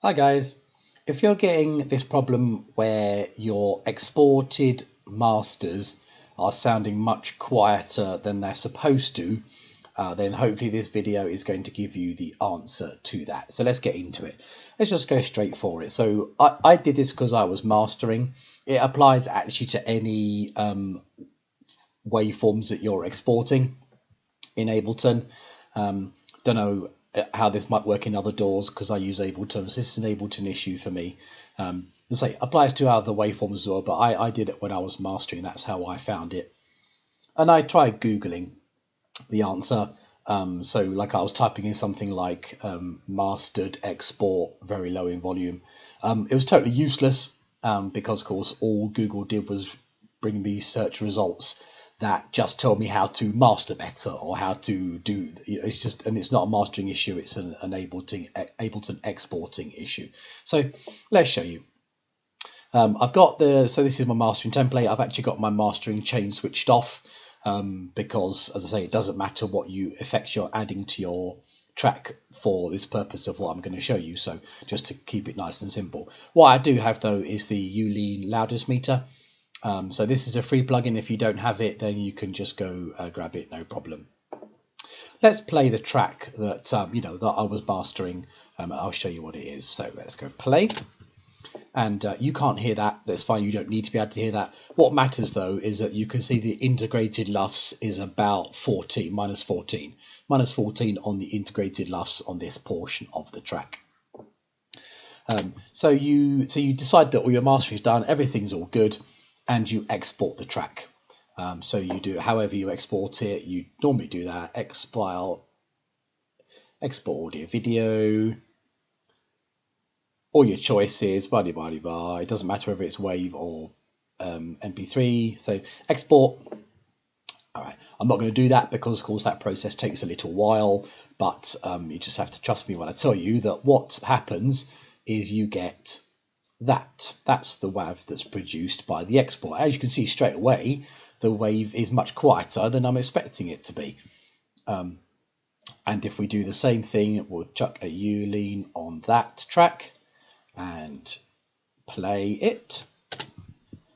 Hi guys, if you're getting this problem where your exported masters are sounding much quieter than they're supposed to, then hopefully this video is going to give you the answer to that. So let's get into it. Let's just go straight for it. So I did this because I was mastering. It applies actually to any waveforms that you're exporting in Ableton. Don't know how this might work in other DAWs because I use Ableton. So this is an Ableton issue for me. Say applies to other waveforms as well, but I did it when I was mastering. That's how I found it. And I tried Googling the answer. So like I was typing in something like mastered export very low in volume. It was totally useless because of course all Google did was bring me search results that just tell me how to master better or how to do, it's just, and it's not a mastering issue, it's an Ableton exporting issue. So let's show you. I've got so this is my mastering template. I've actually got my mastering chain switched off because, as I say, it doesn't matter what effects you're adding to your track for this purpose of what I'm going to show you. So just to keep it nice and simple. What I do have though is the Ulean loudness meter. So this is a free plugin. If you don't have it, then you can just go grab it, no problem. Let's play the track that that I was mastering. I'll show you what it is. So let's go play. And you can't hear that. That's fine. You don't need to be able to hear that. What matters though is that you can see the integrated LUFS is about 14, minus 14 on the integrated LUFS on this portion of the track. So you decide that all your mastering is done, everything's all good, and you export the track. So you do however you export it. You normally do that export audio video. All your choices, blah, blah, blah, blah. It doesn't matter whether it's WAV or MP3. So export. All right, I'm not going to do that because, of course, that process takes a little while. But you just have to trust me when I tell you that what happens is you get that. That's the WAV that's produced by the export. As you can see straight away, the wave is much quieter than I'm expecting it to be. And if we do the same thing, we'll chuck a Ulean on that track and play it.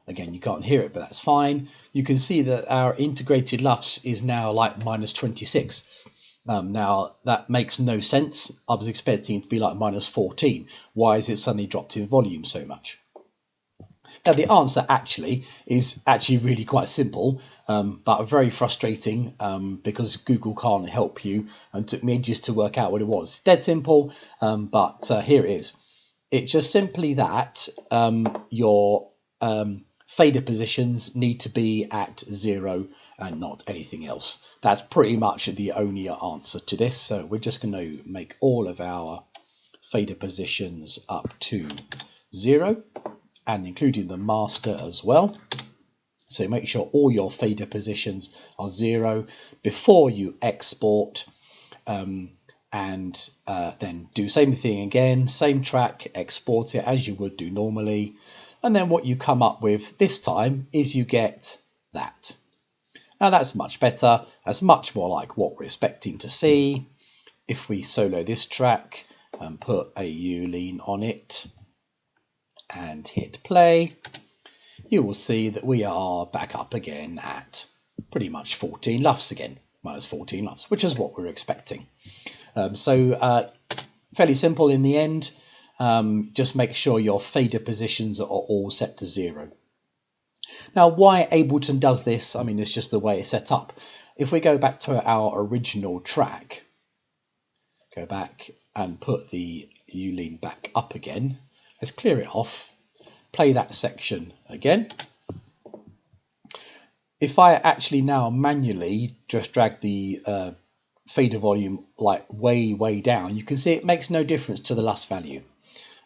Again, you can't hear it, but that's fine. You can see that our integrated LUFS is now like minus 26. Now, that makes no sense. I was expecting it to be like minus 14. Why is it suddenly dropped in volume so much? Now, the answer is really quite simple, but very frustrating because Google can't help you, and took me ages to work out what it was. Dead simple, but here it is. It's just simply that your fader positions need to be at 0 and not anything else. That's pretty much the only answer to this. So we're just going to make all of our fader positions up to 0 and including the master as well. So make sure all your fader positions are 0 before you export. And then do same thing again, same track, export it as you would do normally. And then what you come up with this time is you get that. Now that's much better. That's much more like what we're expecting to see. If we solo this track and put a Ulean on it and hit play, you will see that we are back up again at pretty much 14 LUFS again, minus 14 LUFS, which is what we're expecting. Fairly simple in the end. Just make sure your fader positions are all set to 0. Now, why Ableton does this, I mean, it's just the way it's set up. If we go back to our original track, go back and put the Ulean back up again. Let's clear it off, play that section again. If I actually now manually just drag the fader volume like way down, you can see it makes no difference to the LUFS value.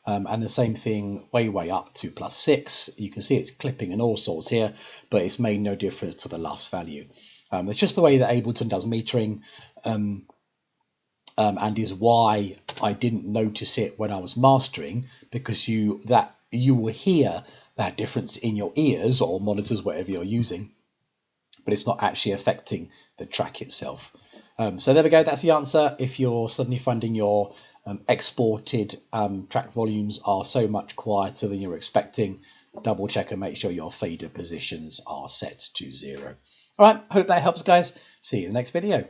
And the same thing way up to +6. You can see it's clipping and all sorts here, but it's made no difference to the LUFS value. It's just the way that Ableton does metering, and is why I didn't notice it when I was mastering, because you will hear that difference in your ears or monitors, whatever you're using, but it's not actually affecting the track itself. So there we go, that's the answer. If you're suddenly finding your exported track volumes are so much quieter than you're expecting, double check and make sure your fader positions are set to 0. All right, hope that helps, guys. See you in the next video.